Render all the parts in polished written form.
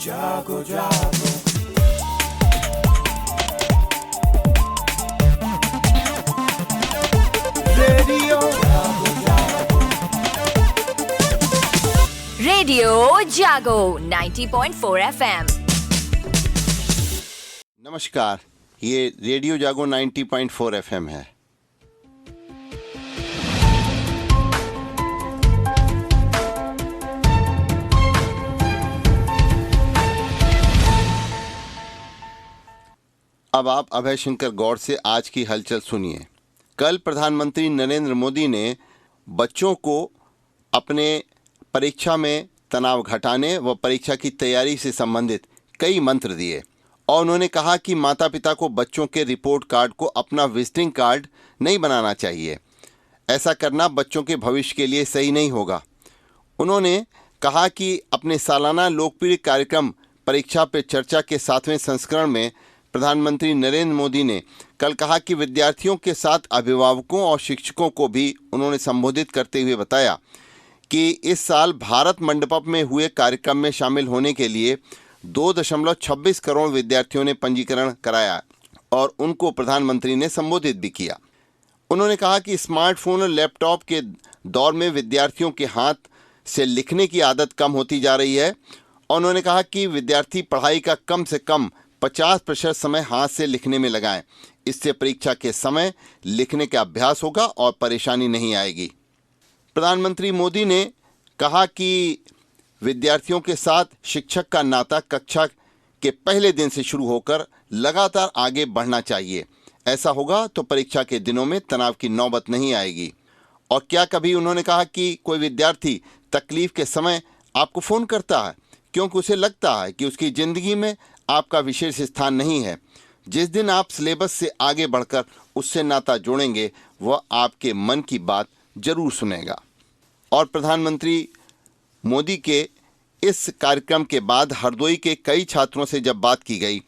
जागो जागो रेडियो जागो जागो रेडियो जागो 90.4 FM। नमस्कार, ये रेडियो जागो 90.4 FM है। अब आप अभय शंकर गौड़ से आज की हलचल सुनिए। कल प्रधानमंत्री नरेंद्र मोदी ने बच्चों को अपने परीक्षा में तनाव घटाने व परीक्षा की तैयारी से संबंधित कई मंत्र दिए और उन्होंने कहा कि माता पिता को बच्चों के रिपोर्ट कार्ड को अपना विजिटिंग कार्ड नहीं बनाना चाहिए। ऐसा करना बच्चों के भविष्य के लिए सही नहीं होगा। उन्होंने कहा कि अपने सालाना लोकप्रिय कार्यक्रम परीक्षा पे चर्चा के 7वें संस्करण में प्रधानमंत्री नरेंद्र मोदी ने कल कहा कि विद्यार्थियों के साथ अभिभावकों और शिक्षकों को भी उन्होंने संबोधित करते हुए बताया कि इस साल भारत मंडपम में हुए कार्यक्रम में शामिल होने के लिए 2.26 करोड़ विद्यार्थियों ने पंजीकरण कराया और उनको प्रधानमंत्री ने संबोधित भी किया। उन्होंने कहा कि स्मार्टफोन और लैपटॉप के दौर में विद्यार्थियों के हाथ से लिखने की आदत कम होती जा रही है और उन्होंने कहा कि विद्यार्थी पढ़ाई का कम से कम 50% समय हाथ से लिखने में लगाएं। इससे परीक्षा के समय लिखने का अभ्यास होगा और परेशानी नहीं आएगी। प्रधानमंत्री मोदी ने कहा कि विद्यार्थियों के साथ शिक्षक का नाता कक्षा के पहले दिन से शुरू होकर लगातार आगे बढ़ना चाहिए। ऐसा होगा तो परीक्षा के दिनों में तनाव की नौबत नहीं आएगी। और क्या कभी उन्होंने कहा कि कोई विद्यार्थी तकलीफ के समय आपको फ़ोन करता है क्योंकि उसे लगता है कि उसकी ज़िंदगी में आपका विशेष स्थान नहीं है। जिस दिन आप सिलेबस से आगे बढ़कर उससे नाता जोड़ेंगे वह आपके मन की बात जरूर सुनेगा। और प्रधानमंत्री मोदी के इस कार्यक्रम के बाद हरदोई के कई छात्रों से जब बात की गई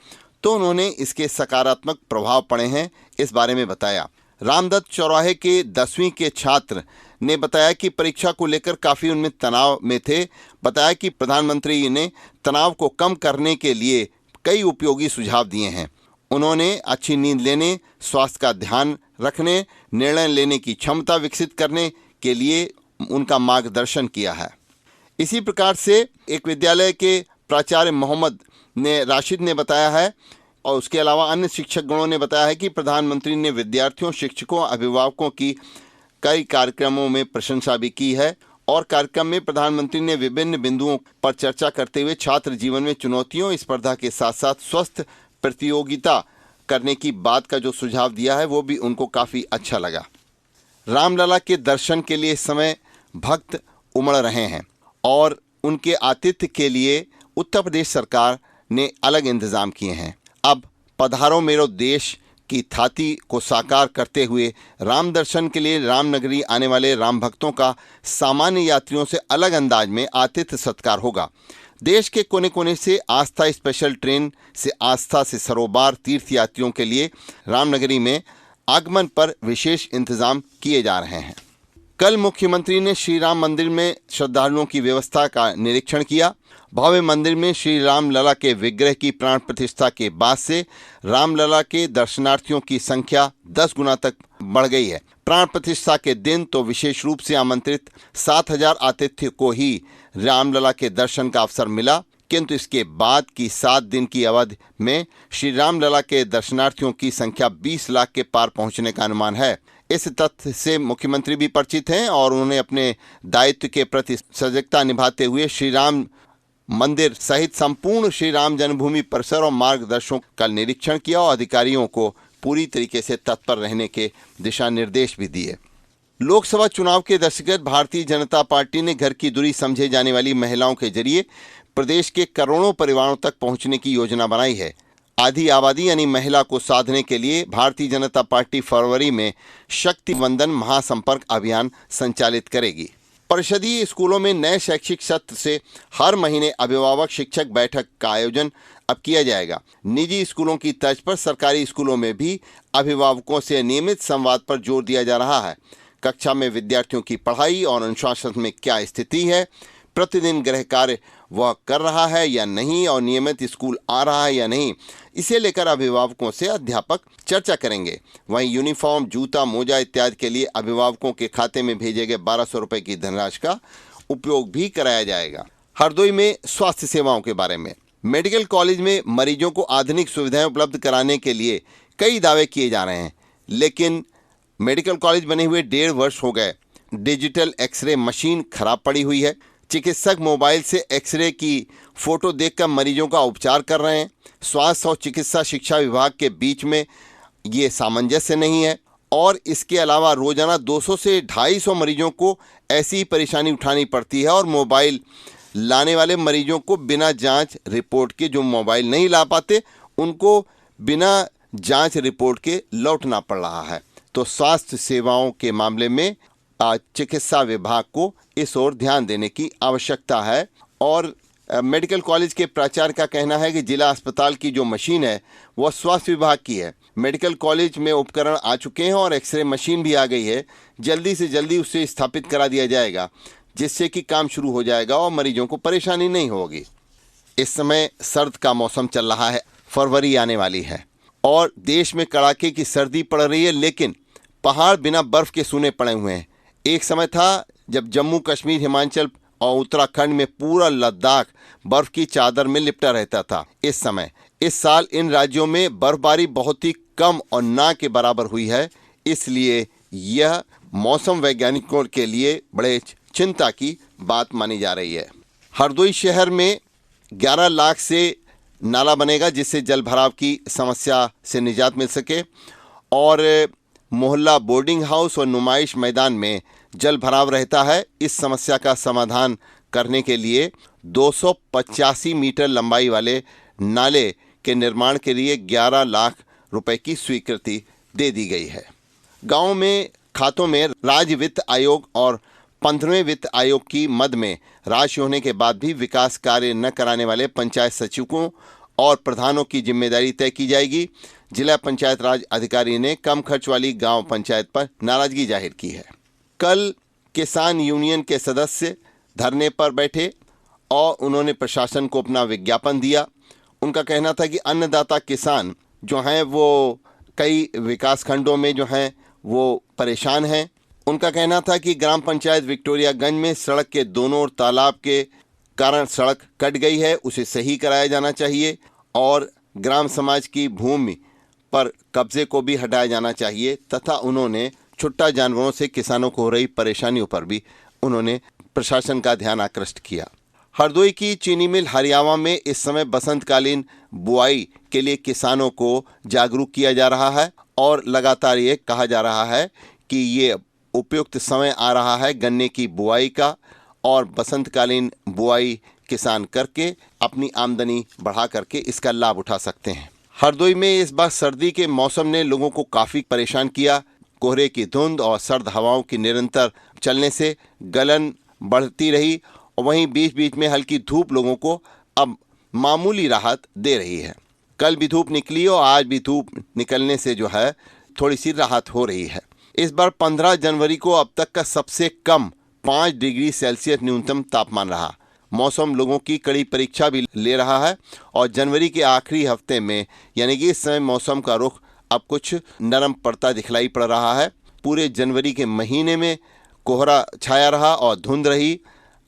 तो उन्होंने इसके सकारात्मक प्रभाव पड़े हैं इस बारे में बताया। रामदत्त चौराहे के 10वीं के छात्र ने बताया कि परीक्षा को लेकर काफ़ी उनमें तनाव में थे। बताया कि प्रधानमंत्री ने तनाव को कम करने के लिए कई उपयोगी सुझाव दिए हैं। उन्होंने अच्छी नींद लेने, स्वास्थ्य का ध्यान रखने, निर्णय लेने की क्षमता विकसित करने के लिए उनका मार्गदर्शन किया है। इसी प्रकार से एक विद्यालय के प्राचार्य मोहम्मद राशिद ने बताया है और उसके अलावा अन्य शिक्षकगणों ने बताया है कि प्रधानमंत्री ने विद्यार्थियों, शिक्षकों, अभिभावकों की कई कार्यक्रमों में प्रशंसा भी की है और कार्यक्रम में प्रधानमंत्री ने विभिन्न बिंदुओं पर चर्चा करते हुए छात्र जीवन में चुनौतियों, स्पर्धा के साथ साथ स्वस्थ प्रतियोगिता करने की बात का जो सुझाव दिया है वो भी उनको काफ़ी अच्छा लगा। रामलला के दर्शन के लिए इस समय भक्त उमड़ रहे हैं और उनके आतिथ्य के लिए उत्तर प्रदेश सरकार ने अलग इंतज़ाम किए हैं। अब पधारो मेरो देश की थाती को साकार करते हुए राम दर्शन के लिए रामनगरी आने वाले राम भक्तों का सामान्य यात्रियों से अलग अंदाज में आतिथ्य सत्कार होगा। देश के कोने कोने से आस्था स्पेशल ट्रेन से आस्था से सरोबार तीर्थ यात्रियों के लिए रामनगरी में आगमन पर विशेष इंतजाम किए जा रहे हैं। कल मुख्यमंत्री ने श्री राम मंदिर में श्रद्धालुओं की व्यवस्था का निरीक्षण किया। भव्य मंदिर में श्री रामलला के विग्रह की प्राण प्रतिष्ठा के बाद से रामलला के दर्शनार्थियों की संख्या 10 गुना तक बढ़ गई है। प्राण प्रतिष्ठा के दिन तो विशेष रूप से आमंत्रित 7,000 आतिथ्य को ही रामलला के दर्शन का अवसर मिला, किंतु इसके बाद की 7 दिन की अवधि में श्री रामलला के दर्शनार्थियों की संख्या 20 लाख के पार पहुंचने का अनुमान है। इस तथ्य से मुख्यमंत्री भी परिचित हैं और उन्होंने अपने दायित्व के प्रति सजगता निभाते हुए श्री राम मंदिर सहित संपूर्ण श्री राम जन्मभूमि परिसर और मार्गदर्शकों का निरीक्षण किया और अधिकारियों को पूरी तरीके से तत्पर रहने के दिशा निर्देश भी दिए। लोकसभा चुनाव के दृष्टिगत भारतीय जनता पार्टी ने घर की दूरी समझे जाने वाली महिलाओं के जरिए प्रदेश के करोड़ों परिवारों तक पहुंचने की योजना बनाई है। आधी आबादी यानी महिला को साधने के लिए भारतीय जनता पार्टी फरवरी में शक्ति वंदन महासंपर्क अभियान संचालित करेगी। परिषदीय स्कूलों में नए शैक्षिक सत्र से हर महीने अभिभावक शिक्षक बैठक का आयोजन अब किया जाएगा। निजी स्कूलों की तर्ज पर सरकारी स्कूलों में भी अभिभावकों से नियमित संवाद पर जोर दिया जा रहा है। कक्षा में विद्यार्थियों की पढ़ाई और अनुशासन में क्या स्थिति है, प्रतिदिन गृह कार्य वह कर रहा है या नहीं और नियमित स्कूल आ रहा है या नहीं, इसे लेकर अभिभावकों से अध्यापक चर्चा करेंगे। वहीं यूनिफॉर्म, जूता, मोजा इत्यादि के लिए अभिभावकों के खाते में भेजे गए 1200 रुपये की धनराशि का उपयोग भी कराया जाएगा। हरदोई में स्वास्थ्य सेवाओं के बारे में, मेडिकल कॉलेज में मरीजों को आधुनिक सुविधाएं उपलब्ध कराने के लिए कई दावे किए जा रहे हैं, लेकिन मेडिकल कॉलेज बने हुए 1.5 वर्ष हो गए। डिजिटल एक्सरे मशीन खराब पड़ी हुई है। चिकित्सक मोबाइल से एक्सरे की फोटो देखकर मरीजों का उपचार कर रहे हैं। स्वास्थ्य और चिकित्सा शिक्षा विभाग के बीच में ये सामंजस्य नहीं है और इसके अलावा रोजाना 200 से 250 मरीजों को ऐसी परेशानी उठानी पड़ती है और मोबाइल लाने वाले मरीजों को बिना जांच रिपोर्ट के, जो मोबाइल नहीं ला पाते उनको बिना जांच रिपोर्ट के लौटना पड़ रहा है। तो स्वास्थ्य सेवाओं के मामले में चिकित्सा विभाग को इस ओर ध्यान देने की आवश्यकता है। और मेडिकल कॉलेज के प्राचार्य का कहना है कि जिला अस्पताल की जो मशीन है वह स्वास्थ्य विभाग की है। मेडिकल कॉलेज में उपकरण आ चुके हैं और एक्सरे मशीन भी आ गई है। जल्दी से जल्दी उसे स्थापित करा दिया जाएगा, जिससे कि काम शुरू हो जाएगा और मरीजों को परेशानी नहीं होगी। इस समय सर्द का मौसम चल रहा है, फरवरी आने वाली है और देश में कड़ाके की सर्दी पड़ रही है, लेकिन पहाड़ बिना बर्फ के सूने पड़े हुए हैं। एक समय था जब जम्मू कश्मीर, हिमाचल और उत्तराखंड में पूरा लद्दाख बर्फ की चादर में लिपटा रहता था। इस साल इन राज्यों में बर्फबारी बहुत ही कम और ना के बराबर हुई है। इसलिए यह मौसम वैज्ञानिकों के लिए बड़े चिंता की बात मानी जा रही है। हरदोई शहर में 11 लाख से नाला बनेगा, जिससे जल भराव की समस्या से निजात मिल सके और मोहल्ला, बोर्डिंग हाउस और नुमाइश मैदान में जल भराव रहता है। इस समस्या का समाधान करने के लिए 285 मीटर लंबाई वाले नाले के निर्माण के लिए 11 लाख रुपए की स्वीकृति दे दी गई है। गांव में खातों में राज्य वित्त आयोग और 15वें वित्त आयोग की मद में राशि होने के बाद भी विकास कार्य न कराने वाले पंचायत सचिवों और प्रधानों की जिम्मेदारी तय की जाएगी। जिला पंचायत राज अधिकारी ने कम खर्च वाली गांव पंचायत पर नाराजगी जाहिर की है। कल किसान यूनियन के सदस्य धरने पर बैठे और उन्होंने प्रशासन को अपना विज्ञापन दिया। उनका कहना था कि अन्नदाता किसान जो हैं वो कई विकास खंडों में जो हैं वो परेशान हैं। उनका कहना था कि ग्राम पंचायत विक्टोरियागंज में सड़क के दोनों ओर तालाब के कारण सड़क कट गई है, उसे सही कराया जाना चाहिए और ग्राम समाज की भूमि पर कब्जे को भी हटाया जाना चाहिए तथा उन्होंने छुट्टा जानवरों से किसानों को हो रही परेशानियों पर भी उन्होंने प्रशासन का ध्यान आकृष्ट किया। हरदोई की चीनी मिल हरियावा में इस समय बसंतकालीन बुआई के लिए किसानों को जागरूक किया जा रहा है और लगातार ये कहा जा रहा है कि ये उपयुक्त समय आ रहा है गन्ने की बुआई का और बसंतकालीन बुआई किसान करके अपनी आमदनी बढ़ा करके इसका लाभ उठा सकते हैं। हरदोई में इस बार सर्दी के मौसम ने लोगों को काफ़ी परेशान किया। कोहरे की धुंध और सर्द हवाओं की निरंतर चलने से गलन बढ़ती रही और वहीं बीच बीच में हल्की धूप लोगों को अब मामूली राहत दे रही है। कल भी धूप निकली और आज भी धूप निकलने से जो है थोड़ी सी राहत हो रही है। इस बार 15 जनवरी को अब तक का सबसे कम 5 डिग्री सेल्सियस न्यूनतम तापमान रहा। मौसम लोगों की कड़ी परीक्षा भी ले रहा है और जनवरी के आखिरी हफ्ते में यानी कि इस समय मौसम का रुख अब कुछ नरम पड़ता दिखलाई पड़ रहा है। पूरे जनवरी के महीने में कोहरा छाया रहा और धुंध रही।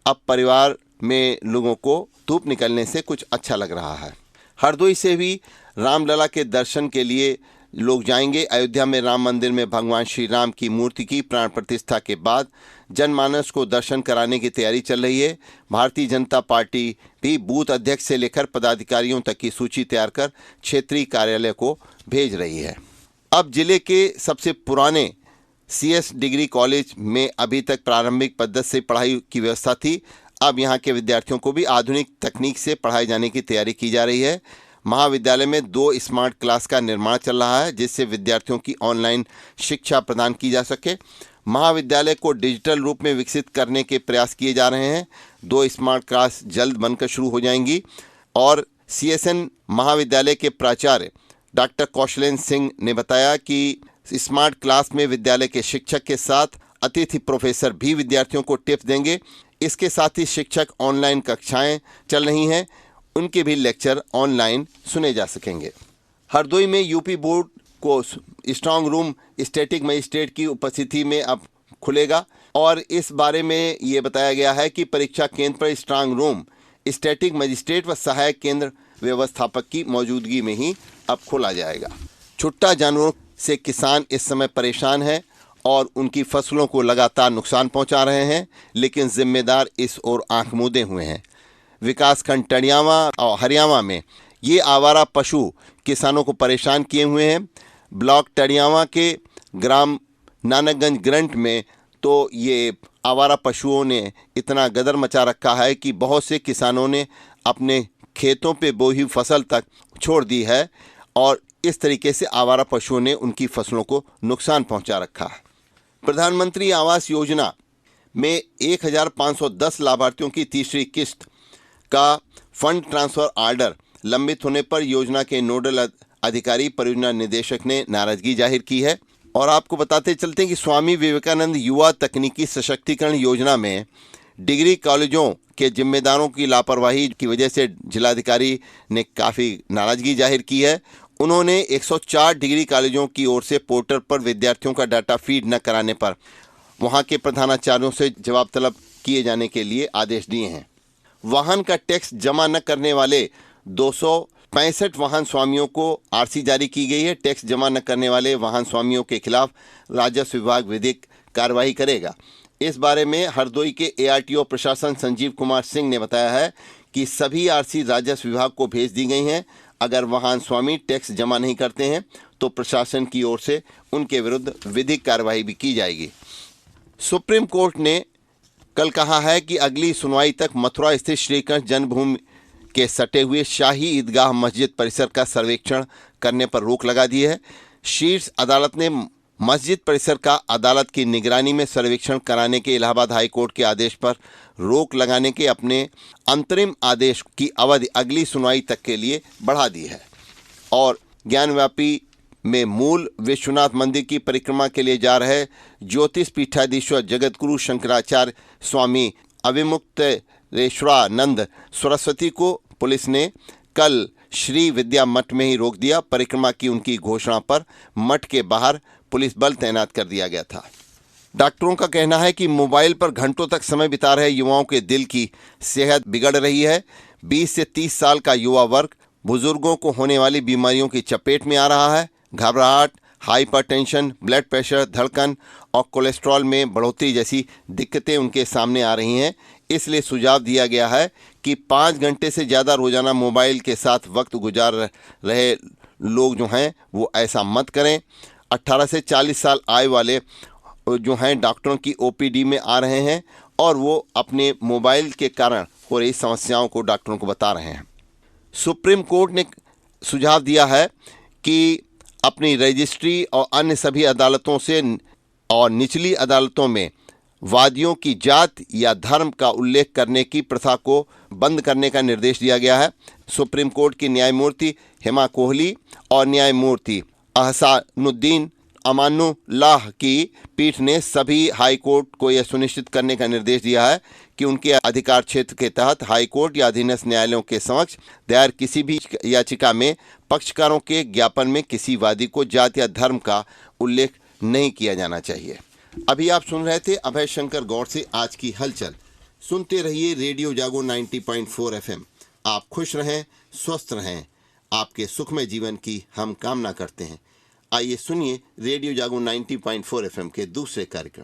अब परिवार में लोगों को धूप निकलने से कुछ अच्छा लग रहा है। हरदोई से भी रामलला के दर्शन के लिए लोग जाएंगे। अयोध्या में राम मंदिर में भगवान श्री राम की मूर्ति की प्राण प्रतिष्ठा के बाद जनमानस को दर्शन कराने की तैयारी चल रही है। भारतीय जनता पार्टी भी बूथ अध्यक्ष से लेकर पदाधिकारियों तक की सूची तैयार कर क्षेत्रीय कार्यालय को भेज रही है। अब जिले के सबसे पुराने CS डिग्री कॉलेज में अभी तक प्रारंभिक पद्धति से पढ़ाई की व्यवस्था थी। अब यहाँ के विद्यार्थियों को भी आधुनिक तकनीक से पढ़ाए जाने की तैयारी की जा रही है। महाविद्यालय में 2 स्मार्ट क्लास का निर्माण चल रहा है, जिससे विद्यार्थियों की ऑनलाइन शिक्षा प्रदान की जा सके। महाविद्यालय को डिजिटल रूप में विकसित करने के प्रयास किए जा रहे हैं। 2 स्मार्ट क्लास जल्द बनकर शुरू हो जाएंगी और CSN महाविद्यालय के प्राचार्य डॉक्टर कौशलेंद्र सिंह ने बताया कि स्मार्ट क्लास में विद्यालय के शिक्षक के साथ अतिथि प्रोफेसर भी विद्यार्थियों को टिप्स देंगे। इसके साथ ही शिक्षक ऑनलाइन कक्षाएं चल रही हैं, उनके भी लेक्चर ऑनलाइन सुने जा सकेंगे। हरदोई में यूपी बोर्ड को स्ट्रांग रूम स्टैटिक मजिस्ट्रेट की उपस्थिति में अब खुलेगा और इस बारे में ये बताया गया है कि परीक्षा केंद्र पर स्ट्रांग रूम स्टैटिक मजिस्ट्रेट व सहायक केंद्र व्यवस्थापक की मौजूदगी में ही अब खोला जाएगा। छुट्टा जानवरों से किसान इस समय परेशान हैं और उनकी फसलों को लगातार नुकसान पहुंचा रहे हैं, लेकिन जिम्मेदार इस ओर आंख मूंदे हुए हैं। विकासखंड टड़ियावा और हरियावा में ये आवारा पशु किसानों को परेशान किए हुए हैं। ब्लॉक टड़ियावा के ग्राम नानकगंज ग्रंट में तो ये आवारा पशुओं ने इतना गदर मचा रखा है कि बहुत से किसानों ने अपने खेतों पे बोई फसल तक छोड़ दी है और इस तरीके से आवारा पशुओं ने उनकी फसलों को नुकसान पहुंचा रखा है। प्रधानमंत्री आवास योजना में 1510 लाभार्थियों की तीसरी किस्त का फंड ट्रांसफर ऑर्डर लंबित होने पर योजना के नोडल अधिकारी परियोजना निदेशक ने नाराजगी जाहिर की है। और आपको बताते चलते हैं कि स्वामी विवेकानंद युवा तकनीकी सशक्तिकरण योजना में डिग्री कॉलेजों के जिम्मेदारों की लापरवाही की वजह से जिलाधिकारी ने काफ़ी नाराजगी जाहिर की है। उन्होंने 104 डिग्री कॉलेजों की ओर से पोर्टल पर विद्यार्थियों का डाटा फीड न कराने पर वहां के प्रधानाचार्यों से जवाब तलब किए जाने के लिए आदेश दिए हैं। वाहन का टैक्स जमा न करने वाले 265 वाहन स्वामियों को आरसी जारी की गई है। टैक्स जमा न करने वाले वाहन स्वामियों के खिलाफ राजस्व विभाग विधिक कार्रवाई करेगा। इस बारे में हरदोई के एआरटीओ प्रशासन संजीव कुमार सिंह ने बताया है कि सभी आरसी राजस्व विभाग को भेज दी गई हैं। अगर वाहन स्वामी टैक्स जमा नहीं करते हैं तो प्रशासन की ओर से उनके विरुद्ध विधिक कार्रवाई भी की जाएगी। सुप्रीम कोर्ट ने कल कहा है कि अगली सुनवाई तक मथुरा स्थित श्री कृष्ण जन्मभूमि के सटे हुए शाही ईदगाह मस्जिद परिसर का सर्वेक्षण करने पर रोक लगा दी है। शीर्ष अदालत ने मस्जिद परिसर का अदालत की निगरानी में सर्वेक्षण कराने के इलाहाबाद हाई कोर्ट के आदेश पर रोक लगाने के अपने अंतरिम आदेश की अवधि अगली सुनवाई तक के लिए बढ़ा दी है। और ज्ञानव्यापी में मूल विश्वनाथ मंदिर की परिक्रमा के लिए जा रहे ज्योतिष पीठाधीश्वर जगतगुरु शंकराचार्य स्वामी अविमुक्तेश्वरानंद सरस्वती को पुलिस ने कल श्री विद्या मठ में ही रोक दिया। परिक्रमा की उनकी घोषणा पर मठ के बाहर पुलिस बल तैनात कर दिया गया था। डॉक्टरों का कहना है कि मोबाइल पर घंटों तक समय बिता रहे युवाओं के दिल की सेहत बिगड़ रही है। 20 से 30 साल का युवा वर्ग बुजुर्गों को होने वाली बीमारियों की चपेट में आ रहा है। घबराहट, हाइपरटेंशन, ब्लड प्रेशर, धड़कन और कोलेस्ट्रॉल में बढ़ोतरी जैसी दिक्कतें उनके सामने आ रही हैं। इसलिए सुझाव दिया गया है कि 5 घंटे से ज़्यादा रोजाना मोबाइल के साथ वक्त गुजार रहे लोग जो हैं वो ऐसा मत करें। 18 से 40 साल आयु वाले जो हैं डॉक्टरों की ओपीडी में आ रहे हैं और वो अपने मोबाइल के कारण हो रही समस्याओं को डॉक्टरों को बता रहे हैं। सुप्रीम कोर्ट ने सुझाव दिया है कि अपनी रजिस्ट्री और अन्य सभी अदालतों से और निचली अदालतों में वादियों की जात या धर्म का उल्लेख करने की प्रथा को बंद करने का निर्देश दिया गया है। सुप्रीम कोर्ट की न्यायमूर्ति हेमा कोहली और न्यायमूर्ति अहसानुद्दीन अमानुल्लाह की पीठ ने सभी हाई कोर्ट को यह सुनिश्चित करने का निर्देश दिया है कि उनके अधिकार क्षेत्र के तहत हाई कोर्ट या अधीनस्थ न्यायालयों के समक्ष दायर किसी भी याचिका में पक्षकारों के ज्ञापन में किसी वादी को जाति या धर्म का उल्लेख नहीं किया जाना चाहिए। अभी आप सुन रहे थे अभय शंकर गौड़ से आज की हलचल। सुनते रहिए रेडियो जागो 90.4 FM। आप खुश रहें, स्वस्थ रहें, आपके सुखमय जीवन की हम कामना करते हैं। आइए सुनिए रेडियो जागो 90.4 FM के दूसरे कार्यक्रम।